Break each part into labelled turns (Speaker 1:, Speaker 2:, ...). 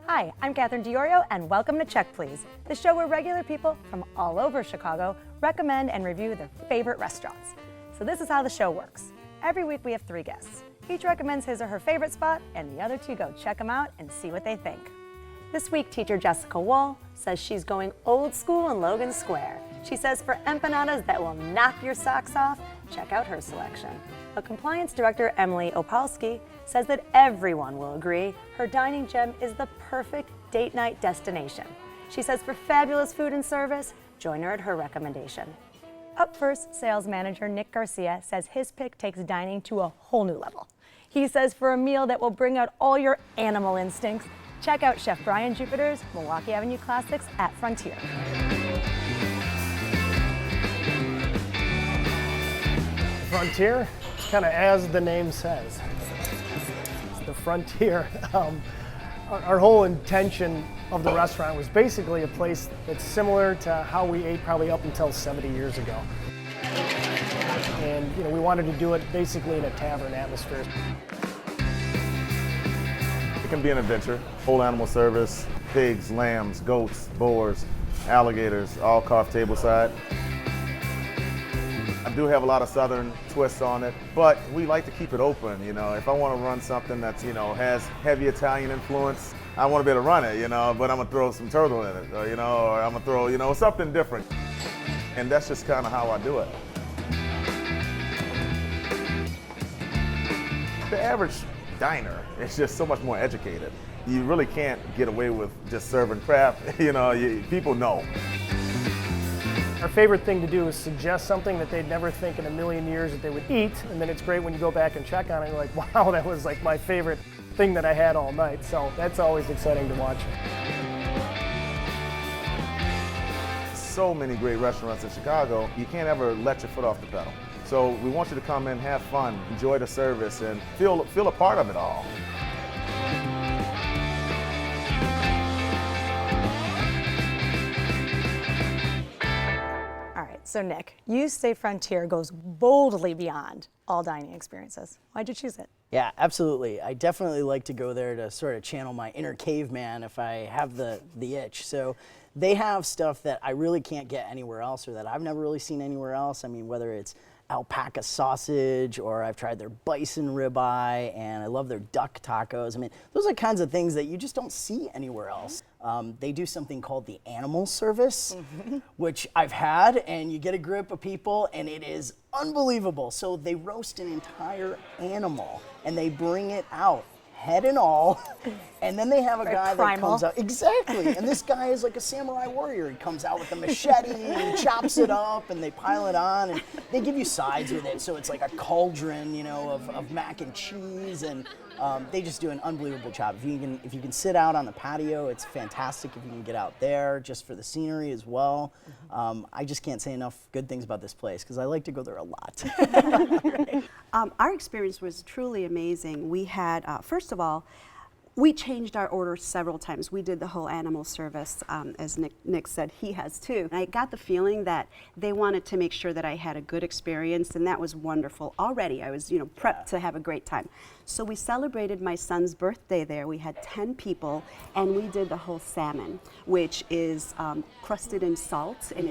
Speaker 1: Hi, I'm Catherine Diorio, and welcome to Check Please, the show where regular people from all over Chicago recommend and review their favorite restaurants. So this is how the show works. Every week we have 3 guests. Each recommends his or her favorite spot, and the other 2 go check them out and see what they think. This week, teacher Jessica Wall says she's going old school in Logan Square. She says for empanadas that will knock your socks off, check out her selection. But compliance director Emily Opalski says that everyone will agree her dining gem is the perfect date night destination. She says for fabulous food and service, join her at her recommendation. Up first, sales manager Nick Garcia says his pick takes dining to a whole new level. He says for a meal that will bring out all your animal instincts, check out Chef Brian Jupiter's Milwaukee Avenue Classics at Frontier.
Speaker 2: Frontier, it's kind of as the name says. It's the Frontier. Our whole intention of the restaurant was basically a place that's similar to how we ate probably up until 70 years ago. And we wanted to do it basically in a tavern atmosphere.
Speaker 3: It can be an adventure. Whole animal service, pigs, lambs, goats, boars, alligators, all carved tableside. I do have a lot of southern twists on it, but we like to keep it open. If I want to run something that's, has heavy Italian influence, I want to be able to run it, but I'm going to throw some turtle in it, or I'm going to throw, something different. And that's just kind of how I do it. The average diner is just so much more educated. You really can't get away with just serving crap. People know.
Speaker 2: Our favorite thing to do is suggest something that they'd never think in a million years that they would eat, and then it's great when you go back and check on it, and you're like, wow, that was like my favorite thing that I had all night. So that's always exciting to watch.
Speaker 3: So many great restaurants in Chicago, you can't ever let your foot off the pedal. So we want you to come in, have fun, enjoy the service, and feel a part of it all.
Speaker 1: So Nick, you say Frontier goes boldly beyond all dining experiences. Why'd you choose it?
Speaker 4: Yeah, absolutely. I definitely like to go there to sort of channel my inner caveman if I have the itch. So they have stuff that I really can't get anywhere else or that I've never really seen anywhere else. I mean, whether it's alpaca sausage or I've tried their bison ribeye and I love their duck tacos. I mean, those are kinds of things that you just don't see anywhere else. They do something called the animal service, which I've had, and you get a group of people and it is unbelievable. So they roast an entire animal and they bring it out, head and all, and then they have a guy that comes out. Exactly, and this guy is like a samurai warrior. He comes out with a machete and chops it up, and they pile it on, and they give you sides with it, so it's like a cauldron, of mac and cheese, and they just do an unbelievable job. If you can sit out on the patio, it's fantastic. If you can get out there just for the scenery as well. I just can't say enough good things about this place because I like to go there a lot.
Speaker 5: Right. Our experience was truly amazing. We had, first of all, we changed our order several times. We did the whole animal service, as Nick said, he has too. And I got the feeling that they wanted to make sure that I had a good experience, and that was wonderful. Already, I was, prepped to have a great time. So we celebrated my son's birthday there. We had 10 people, and we did the whole salmon, which is crusted in salt, and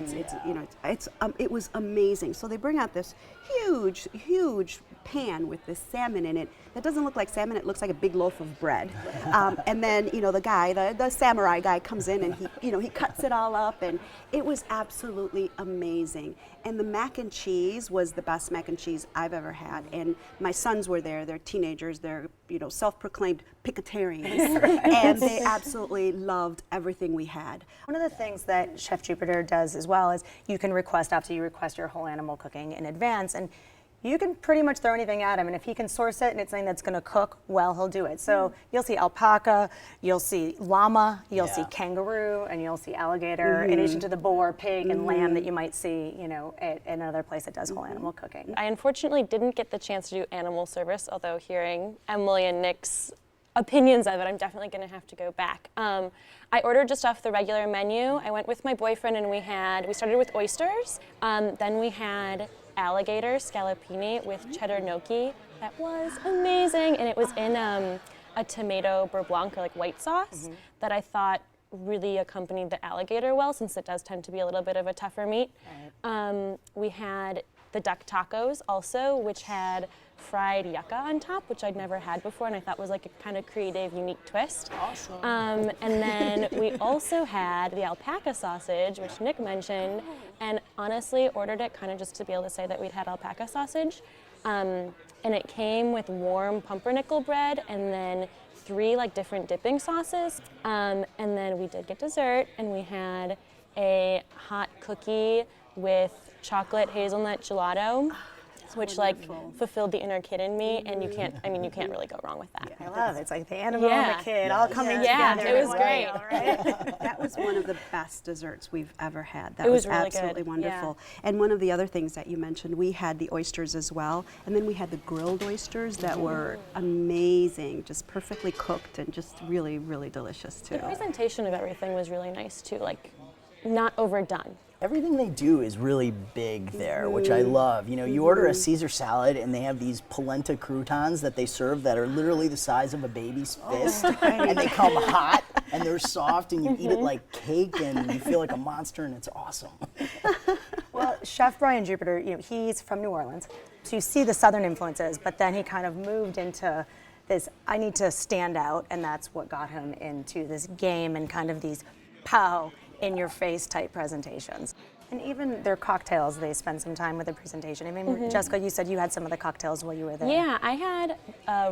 Speaker 5: it was amazing. So they bring out this huge pan with this salmon in it that doesn't look like salmon. It looks like a big loaf of bread. And then the guy, the samurai guy, comes in and he cuts it all up, and it was absolutely amazing. And the mac and cheese was the best mac and cheese I've ever had. And my sons were there. They're teenagers. They're self-proclaimed Picatarians, right. And they absolutely loved everything we had.
Speaker 1: One of the things that Chef Jupiter does as well is you can request, after you request your whole animal cooking in advance, and you can pretty much throw anything at him, and if he can source it and it's something that's going to cook well, he'll do it. So you'll see alpaca, you'll see llama, you'll see kangaroo, and you'll see alligator, in addition to the boar, pig, and lamb that you might see, at another place that does whole animal cooking.
Speaker 6: I unfortunately didn't get the chance to do animal service, although hearing Emily and Nick's opinions of it, I'm definitely going to have to go back. I ordered just off the regular menu. I went with my boyfriend, and we started with oysters, then we had alligator scallopini with cheddar gnocchi. That was amazing, and it was in a a tomato beurre blanc, or like white sauce, that I thought really accompanied the alligator well, since it does tend to be a little bit of a tougher meat. We had the duck tacos also, which had fried yucca on top, which I'd never had before, and I thought was like a kind of creative, unique twist.
Speaker 4: Awesome.
Speaker 6: And then we also had the alpaca sausage, which Nick mentioned, and honestly ordered it kind of just to be able to say that we'd had alpaca sausage. And it came with warm pumpernickel bread and then 3 like different dipping sauces. And then we did get dessert, and we had a hot cookie with chocolate hazelnut gelato, which like fulfilled the inner kid in me, and you can't really go wrong with that.
Speaker 1: I love it. It's like the animal and the kid all coming
Speaker 6: Yeah,
Speaker 1: together.
Speaker 6: it was great.
Speaker 5: That was one of the best desserts we've ever had. That
Speaker 6: It was really
Speaker 5: absolutely
Speaker 6: good,
Speaker 5: wonderful. And one of the other things that you mentioned, we had the oysters as well, and then we had the grilled oysters that were amazing, just perfectly cooked and just really, really delicious too.
Speaker 6: The presentation of everything was really nice too, like not overdone.
Speaker 4: Everything they do is really big there, which I love. You know, you order a Caesar salad and they have these polenta croutons that they serve that are literally the size of a baby's fist, and they come hot and they're soft, and you eat it like cake, and you feel like a monster, and it's awesome.
Speaker 1: Well, Chef Brian Jupiter, he's from New Orleans, so you see the Southern influences, but then he kind of moved into this, I need to stand out, and that's what got him into this game and kind of these in-your-face type presentations. And even their cocktails, they spend some time with the presentation. I mean, Jessica, you said you had some of the cocktails while you were there.
Speaker 6: Yeah, I had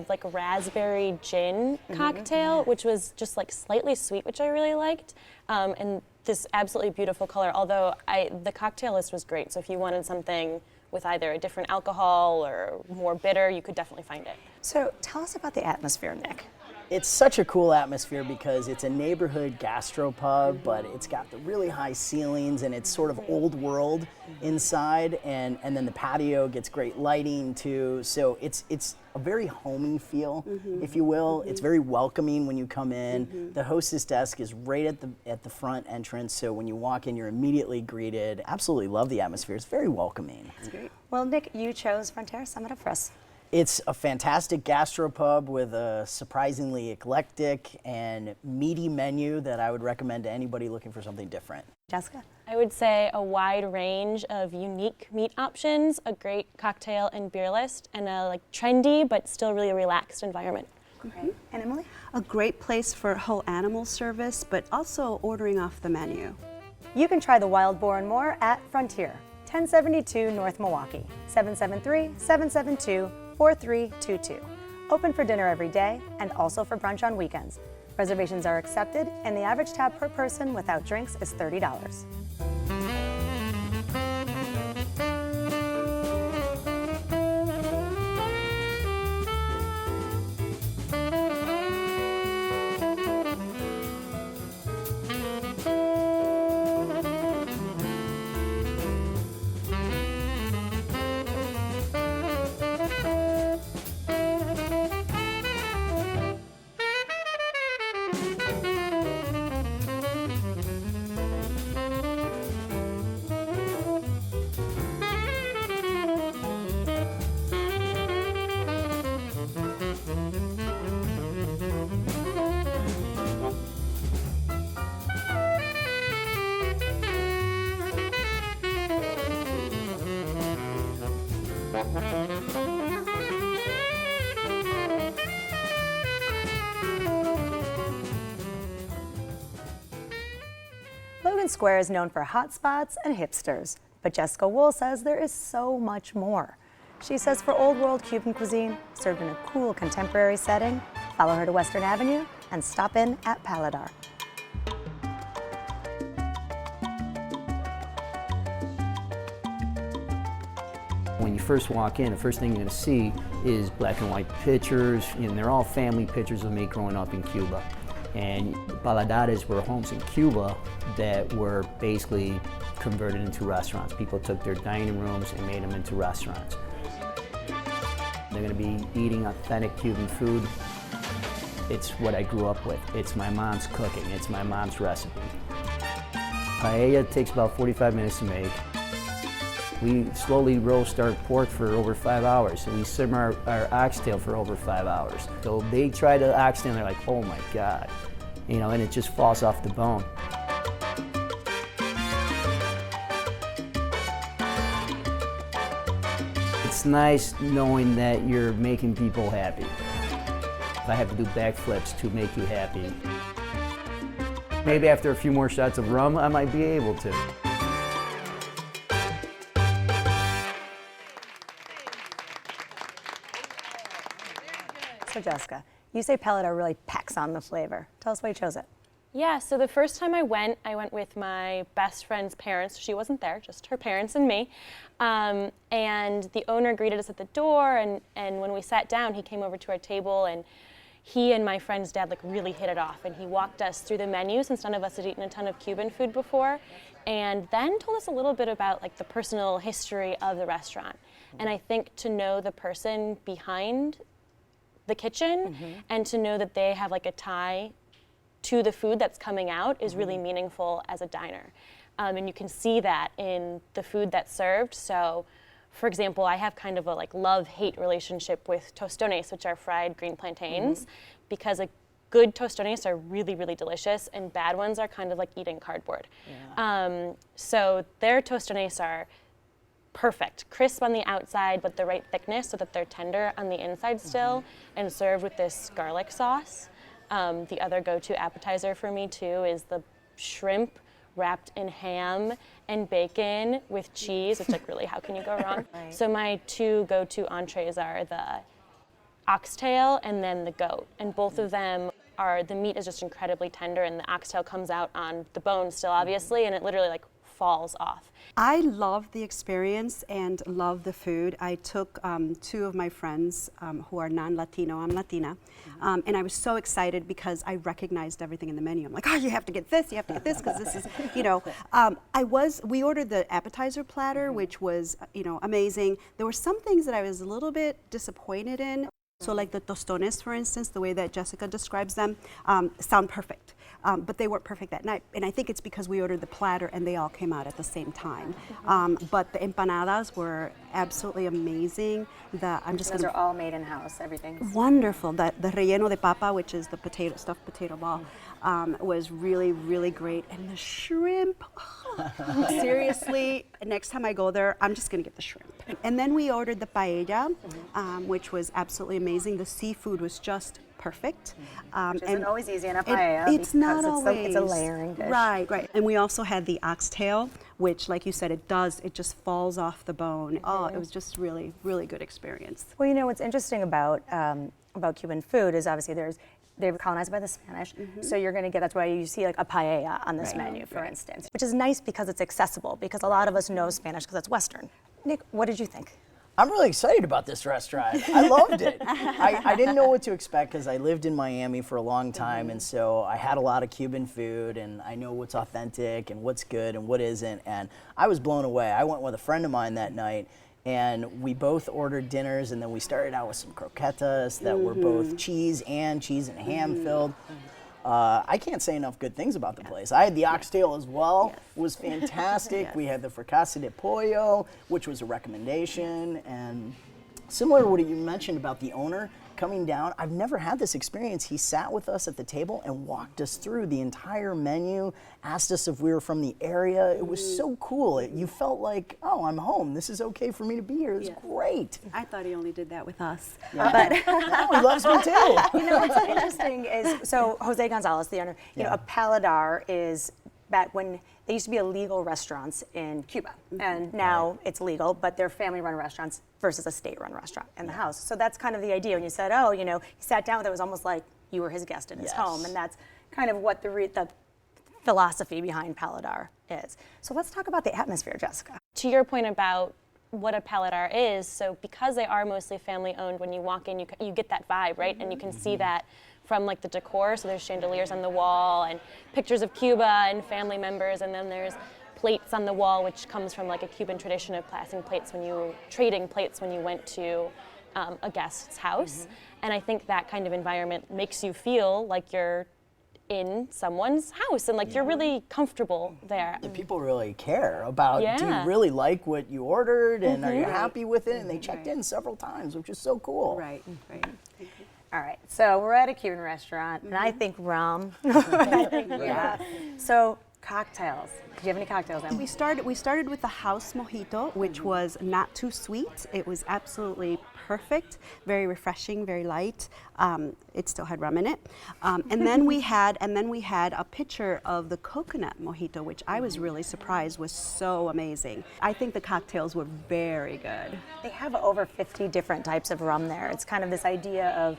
Speaker 6: like a raspberry gin cocktail, which was just like slightly sweet, which I really liked, and this absolutely beautiful color. Although the cocktail list was great, so if you wanted something with either a different alcohol or more bitter, you could definitely find it.
Speaker 1: So tell us about the atmosphere, Nick.
Speaker 4: It's such a cool atmosphere because it's a neighborhood gastropub, but it's got the really high ceilings, and it's sort of old world inside, and then the patio gets great lighting too. So it's a very homey feel, if you will. It's very welcoming when you come in. The hostess desk is right at the front entrance, so when you walk in, you're immediately greeted. Absolutely love the atmosphere. It's very welcoming.
Speaker 5: That's great.
Speaker 1: Well, Nick, you chose Frontier. Sum it up for us.
Speaker 4: It's a fantastic gastropub with a surprisingly eclectic and meaty menu that I would recommend to anybody looking for something different.
Speaker 1: Jessica?
Speaker 6: I would say a wide range of unique meat options, a great cocktail and beer list, and a like trendy but still really relaxed environment.
Speaker 1: Great. And Emily?
Speaker 5: A great place for whole animal service, but also ordering off the menu.
Speaker 1: You can try the Wild Boar and more at Frontier, 1072 North Milwaukee, 773-772-4322. Open for dinner every day and also for brunch on weekends. Reservations are accepted, and the average tab per person without drinks is $30. Logan Square is known for hot spots and hipsters, but Jessica Wool says there is so much more. She says for old world Cuban cuisine, served in a cool contemporary setting, follow her to Western Avenue and stop in at Paladar.
Speaker 7: When you first walk in, the first thing you're going to see is black and white pictures, and they're all family pictures of me growing up in Cuba. And paladares were homes in Cuba that were basically converted into restaurants. People took their dining rooms and made them into restaurants. They're going to be eating authentic Cuban food. It's what I grew up with. It's my mom's cooking. It's my mom's recipe. Paella takes about 45 minutes to make. We slowly roast our pork for over 5 hours, and we simmer our oxtail for over 5 hours. So they try the oxtail, and they're like, oh my God, you know, and it just falls off the bone. It's nice knowing that you're making people happy. If I have to do backflips to make you happy, maybe after a few more shots of rum, I might be able to.
Speaker 1: So Jessica, you say Paladar really packs on the flavor. Tell us why you chose it.
Speaker 6: Yeah, so the first time I went with my best friend's parents. She wasn't there, just her parents and me. And the owner greeted us at the door, and when we sat down, he came over to our table, and he and my friend's dad like really hit it off, and he walked us through the menu since none of us had eaten a ton of Cuban food before, and then told us a little bit about like the personal history of the restaurant. And I think to know the person behind the kitchen and to know that they have like a tie to the food that's coming out is really meaningful as a diner. And you can see that in the food that's served. So, for example, I have kind of a like love-hate relationship with tostones, which are fried green plantains, because like good tostones are really, really delicious, and bad ones are kind of like eating cardboard. So their tostones are perfect, crisp on the outside, but the right thickness so that they're tender on the inside still, and served with this garlic sauce. The other go-to appetizer for me too is the shrimp wrapped in ham and bacon with cheese. It's like really, how can you go wrong? So my two go-to entrees are the oxtail and then the goat, and both of them are, the meat is just incredibly tender, and the oxtail comes out on the bone still obviously, and it literally like falls off.
Speaker 5: I love the experience and love the food. I took two of my friends who are non-Latino, I'm Latina, and I was so excited because I recognized everything in the menu. I'm like, oh, you have to get this, you have to get this, because this is, you know. We ordered the appetizer platter, which was, you know, amazing. There were some things that I was a little bit disappointed in. So like the tostones, for instance, the way that Jessica describes them, sound perfect. But they weren't perfect that night. And I think it's because we ordered the platter and they all came out at the same time. But the empanadas were absolutely amazing.
Speaker 8: Those are all made in-house, everything's
Speaker 5: wonderful. The relleno de papa, which is the stuffed potato ball, was really, really great. And the shrimp, seriously, next time I go there, I'm just gonna get the shrimp. And then we ordered the paella, which was absolutely amazing. The seafood was just perfect.
Speaker 8: which isn't always easy in a paella.
Speaker 5: It's not
Speaker 1: because
Speaker 5: always.
Speaker 1: it's a layering dish.
Speaker 5: Right, right. And we also had the oxtail, which, like you said, it just falls off the bone. Oh, it was just really, really good experience.
Speaker 1: Well, you know, what's interesting about Cuban food is obviously they were colonized by the Spanish, so you're going to get, that's why you see like a paella on this menu, for instance, which is nice because it's accessible, because a lot of us know Spanish because it's Western. Nick, what did you think?
Speaker 4: I'm really excited about this restaurant. I loved it. I didn't know what to expect because I lived in Miami for a long time, and so I had a lot of Cuban food, and I know what's authentic and what's good and what isn't, and I was blown away. I went with a friend of mine that night, and we both ordered dinners, and then we started out with some croquetas that were both cheese and ham filled. I can't say enough good things about the place. I had the oxtail as well. It was fantastic. We had the fricassee de pollo, which was a recommendation. And similar to what you mentioned about the owner coming down, I've never had this experience. He sat with us at the table and walked us through the entire menu, asked us if we were from the area. It was so cool. You felt like, oh, I'm home. This is okay for me to be here. It's great.
Speaker 5: I thought he only did that with us.
Speaker 1: But
Speaker 4: No, he loves me too.
Speaker 1: you know what's interesting is, so Jose Gonzalez, the owner, you know, a paladar is back when they used to be illegal restaurants in Cuba, and now it's legal, but they're family-run restaurants versus a state-run restaurant in the house. So that's kind of the idea. When you said, oh, you know, he sat down with it, was almost like you were his guest in his home, and that's kind of what the philosophy behind Paladar is. So let's talk about the atmosphere, Jessica.
Speaker 6: To your point about what a paladar is, so because they are mostly family-owned, when you walk in, you get that vibe, right? And you can see that from like the decor, so there's chandeliers on the wall and pictures of Cuba and family members, and then there's plates on the wall, which comes from like a Cuban tradition of trading plates when you went to a guest's house. And I think that kind of environment makes you feel like you're in someone's house, and like you're really comfortable there.
Speaker 4: And people really care about, do
Speaker 6: Yeah.
Speaker 4: you really like what you ordered, and are you happy with it? And they checked in several times, which is so cool.
Speaker 5: Right, right.
Speaker 1: All right, so we're at a Cuban restaurant, and I think rum. Yeah. So cocktails. Do you have any cocktails, Emily?
Speaker 5: We started with the house mojito, which was not too sweet. It was absolutely perfect, very refreshing, very light. It still had rum in it, and then we had a pitcher of the coconut mojito, which I was really surprised was so amazing. I think the cocktails were very good.
Speaker 1: They have over 50 different types of rum there. It's kind of this idea of,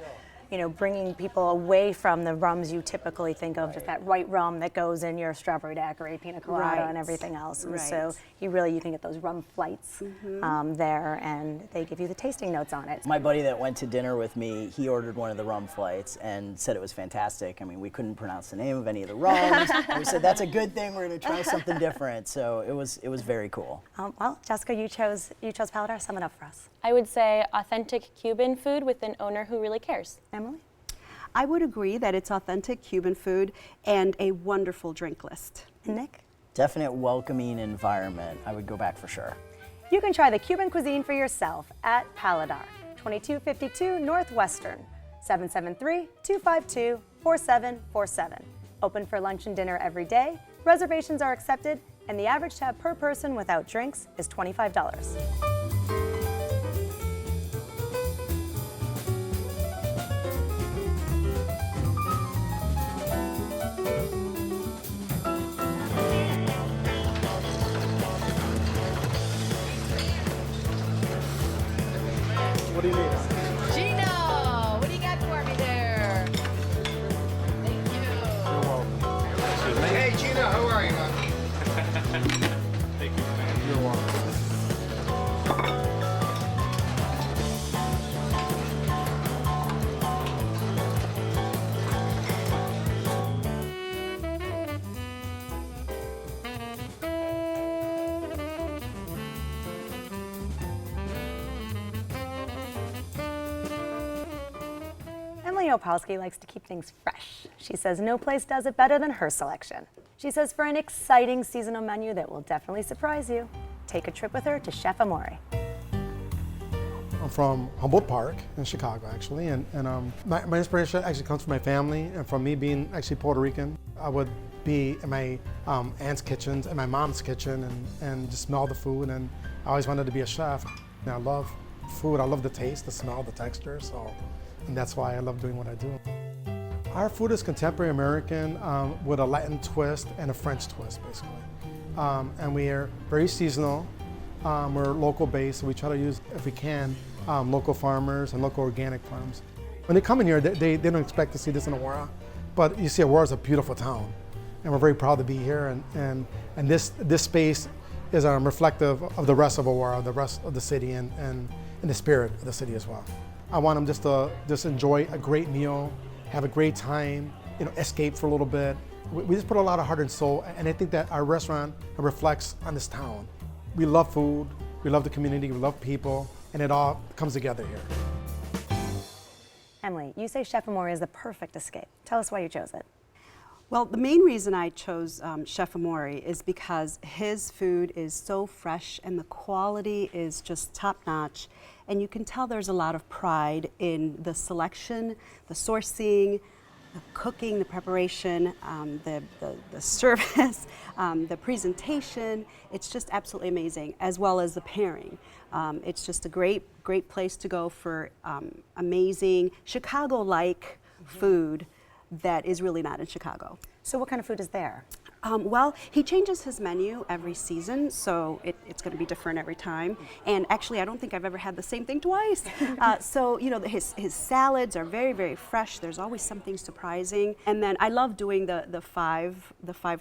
Speaker 1: you know, bringing people away from the rums you typically think of, just that white rum that goes in your strawberry daiquiri, pina colada, and everything else. And so you can get those rum flights there, and they give you the tasting notes on it.
Speaker 4: My buddy that went to dinner with me, he ordered one of the rum flights and said it was fantastic. I mean, we couldn't pronounce the name of any of the rums. And we said, that's a good thing, we're gonna try something different. So it was very cool.
Speaker 1: Well, Jessica, you chose Paladar. Sum it up for us.
Speaker 6: I would say authentic Cuban food with an owner who really cares.
Speaker 1: Emily?
Speaker 5: I would agree that it's authentic Cuban food and a wonderful drink list.
Speaker 1: And Nick?
Speaker 4: Definite welcoming environment. I would go back for sure.
Speaker 1: You can try the Cuban cuisine for yourself at Paladar, 2252 Northwestern, 773-252-4747. Open for lunch and dinner every day. Reservations are accepted, and the average tab per person without drinks is $25.
Speaker 2: What do you need?
Speaker 9: Gino, what do you got for me there? Thank you.
Speaker 10: Hey Gina, how are you, man?
Speaker 2: You're welcome.
Speaker 1: Emily Opalski likes to keep things fresh. She says no place does it better than her selection. She says for an exciting seasonal menu that will definitely surprise you, take a trip with her to Chef Amore.
Speaker 11: I'm from Humboldt Park in Chicago, actually, and my inspiration actually comes from my family and from me being actually Puerto Rican. I would be in my aunt's kitchens and my mom's kitchen and just smell the food, and I always wanted to be a chef. And I love food, I love the taste, the smell, the texture, and that's why I love doing what I do. Our food is contemporary American with a Latin twist and a French twist, basically. And we are very seasonal. We're local based, so we try to use, if we can, local farmers and local organic farms. When they come in here, they don't expect to see this in Aurora, but you see Aurora is a beautiful town, and we're very proud to be here. And this space is reflective of the rest of Aurora, the rest of the city, and the spirit of the city as well. I want them just to enjoy a great meal, have a great time, escape for a little bit. We just put a lot of heart and soul, and I think that our restaurant reflects on this town. We love food, we love the community, we love people, and it all comes together here.
Speaker 1: Emily, you say Chef Amore is the perfect escape. Tell us why you chose it.
Speaker 5: Well, the main reason I chose Chef Amore is because his food is so fresh and the quality is just top-notch. And you can tell there's a lot of pride in the selection, the sourcing, the cooking, the preparation, the service, the presentation. It's just absolutely amazing, as well as the pairing. It's just a great place to go for amazing Chicago-like food that is really not in Chicago.
Speaker 1: So what kind of food is there?
Speaker 5: Well, he changes his menu every season, so it's going to be different every time. And actually, I don't think I've ever had the same thing twice. So, his salads are very, very fresh. There's always something surprising. And then I love doing the five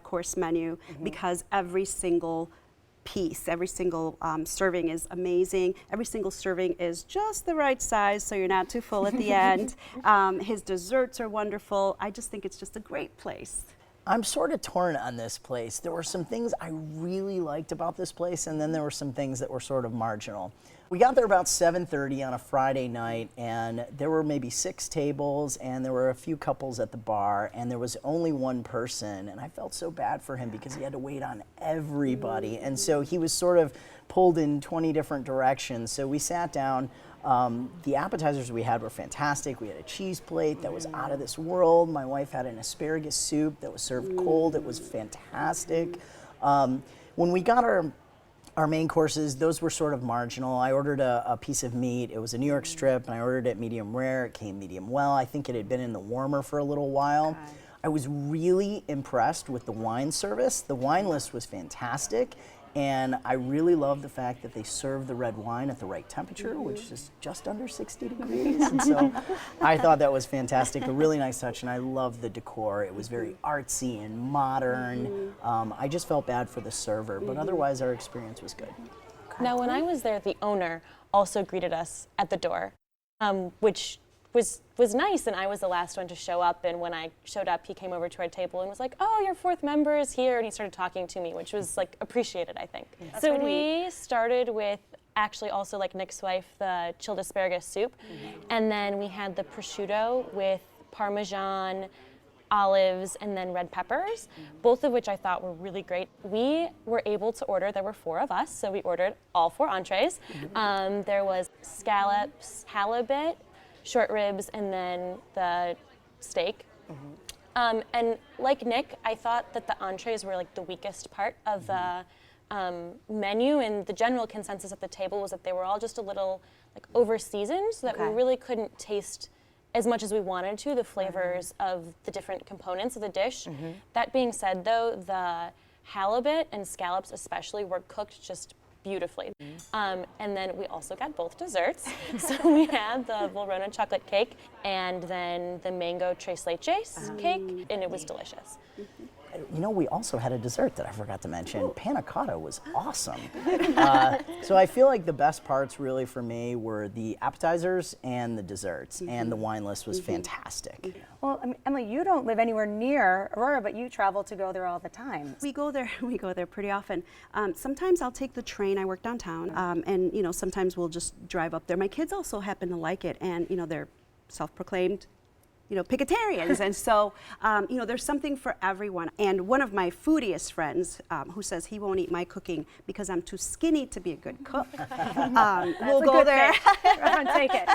Speaker 5: course menu because every single piece, every single serving is amazing. Every single serving is just the right size, so you're not too full at the end. His desserts are wonderful. I just think it's just a great place.
Speaker 4: I'm sort of torn on this place. There were some things I really liked about this place, and then there were some things that were sort of marginal. We got there about 7:30 on a Friday night, and there were maybe 6 tables, and there were a few couples at the bar, and there was only one person, and I felt so bad for him because he had to wait on everybody, and so he was sort of pulled in 20 different directions. So we sat down. The appetizers we had were fantastic. We had a cheese plate that was out of this world. My wife had an asparagus soup that was served cold. It was fantastic. When we got our main courses, those were sort of marginal. I ordered a piece of meat. It was a New York strip, and I ordered it medium rare. It came medium well. I think it had been in the warmer for a little while. Okay. I was really impressed with the wine service. The wine list was fantastic. And I really love the fact that they serve the red wine at the right temperature, which is just under 60 degrees. And so I thought that was fantastic, a really nice touch, and I love the decor. It was very artsy and modern. I just felt bad for the server, but otherwise our experience was good.
Speaker 6: Now, when I was there, the owner also greeted us at the door, which was nice, and I was the last one to show up, and when I showed up, he came over to our table and was like, "Oh, your 4th member is here," and he started talking to me, which was like appreciated, I think. That's so we started with actually also like Nick's wife, the chilled asparagus soup, and then we had the prosciutto with Parmesan, olives, and then red peppers, both of which I thought were really great. We were able to order, there were 4 of us, so we ordered all 4 entrees. There was scallops, halibut, short ribs, and then the steak. And like Nick, I thought that the entrees were like the weakest part of the menu, and the general consensus at the table was that they were all just a little like over seasoned, so that we really couldn't taste as much as we wanted to the flavors of the different components of the dish. That being said, though, the halibut and scallops especially were cooked just beautifully. And then we also got both desserts. So we had the Valrhona chocolate cake and then the mango tres leches cake, and it was delicious.
Speaker 4: You know, we also had a dessert that I forgot to mention. Panna cotta was awesome. So I feel like the best parts really for me were the appetizers and the desserts, and the wine list was fantastic.
Speaker 1: Well, I mean, Emily, you don't live anywhere near Aurora, but you travel to go there all the time.
Speaker 5: We go there pretty often. Sometimes I'll take the train. I work downtown, and you know, sometimes we'll just drive up there. My kids also happen to like it, and you know, they're self-proclaimed, you know, Picatarians, and so you know, there's something for everyone. And one of my foodiest friends, who says he won't eat my cooking because I'm too skinny to be a good cook, we'll go there.
Speaker 1: Take it.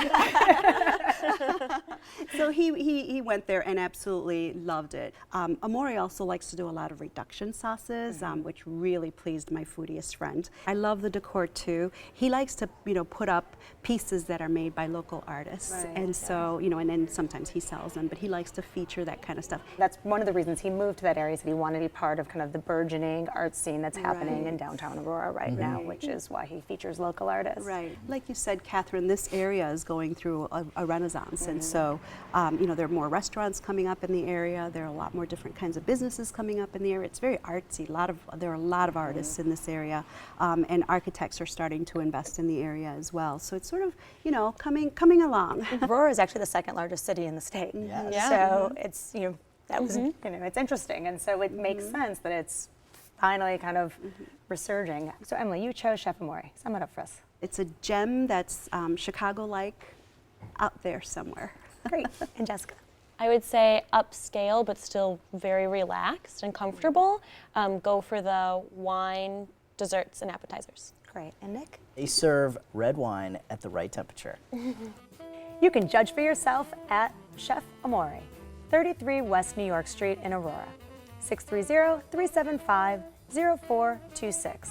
Speaker 5: So he went there and absolutely loved it. Amore also likes to do a lot of reduction sauces, which really pleased my foodiest friend. I love the decor too. He likes to, you know, put up pieces that are made by local artists, and so, you know, and then sometimes he sells them, but he likes to feature that kind of stuff.
Speaker 1: That's one of the reasons he moved to that area, so he wanted to be part of kind of the burgeoning art scene that's happening in downtown Aurora right now, which is why he features local artists.
Speaker 5: Right. Like you said, Catherine, this area is going through a renaissance, and so, you know, there are more restaurants coming up in the area. There are a lot more different kinds of businesses coming up in the area. It's very artsy. There are a lot of artists in this area, and architects are starting to invest in the area as well. So it's sort of, you know, coming along.
Speaker 1: Aurora is actually the 2nd largest city in the state.
Speaker 4: Yes.
Speaker 1: Yeah. So it's, you know, that was, you know, it's interesting, and so it makes sense that it's finally kind of resurging. So Emily, you chose Chef Amore. Sum it up for us.
Speaker 5: It's a gem that's Chicago-like, out there somewhere.
Speaker 1: Great. And Jessica?
Speaker 6: I would say upscale, but still very relaxed and comfortable. Go for the wine, desserts, and appetizers.
Speaker 1: Great. And Nick?
Speaker 4: They serve red wine at the right temperature.
Speaker 1: You can judge for yourself at Chef Amore, 33 West New York Street in Aurora, 630-375-0426.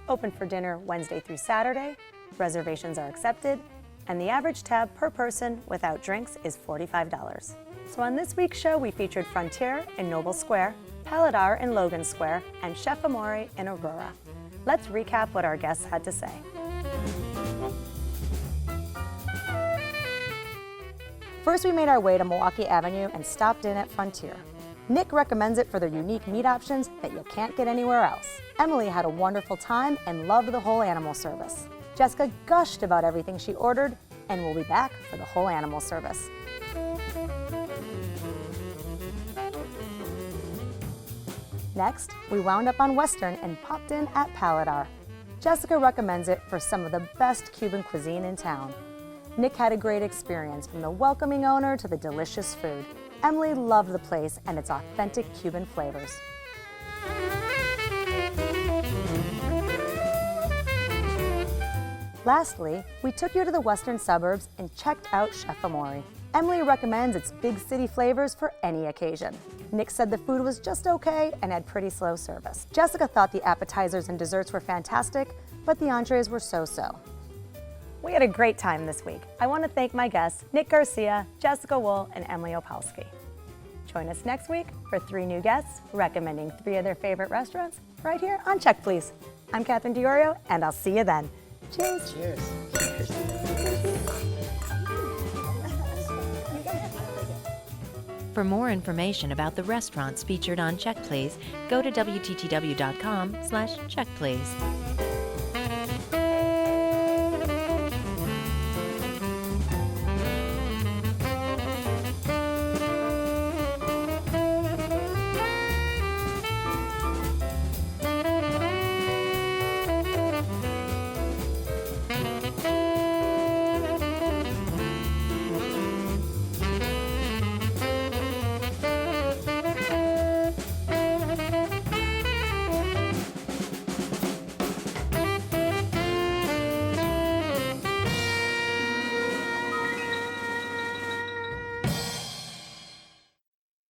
Speaker 1: Open for dinner Wednesday through Saturday. Reservations are accepted, and the average tab per person without drinks is $45. So on this week's show, we featured Frontier in Noble Square, Paladar in Logan Square, and Chef Amore in Aurora. Let's recap what our guests had to say. First, we made our way to Milwaukee Avenue and stopped in at Frontier. Nick recommends it for their unique meat options that you can't get anywhere else. Emily had a wonderful time and loved the whole animal service. Jessica gushed about everything she ordered and will be back for the whole animal service. Next, we wound up on Western and popped in at Paladar. Jessica recommends it for some of the best Cuban cuisine in town. Nick had a great experience, from the welcoming owner to the delicious food. Emily loved the place and its authentic Cuban flavors. Lastly, we took you to the western suburbs and checked out Chef Amore. Emily recommends its big city flavors for any occasion. Nick said the food was just okay and had pretty slow service. Jessica thought the appetizers and desserts were fantastic, but the entrees were so-so. We had a great time this week. I want to thank my guests, Nick Garcia, Jessica Wool, and Emily Opalski. Join us next week for 3 new guests recommending 3 of their favorite restaurants right here on Check Please. I'm Catherine Diorio, and I'll see you then. Cheers.
Speaker 4: Cheers.
Speaker 10: For more information about the restaurants featured on Check Please, go to WTTW.com/checkplease.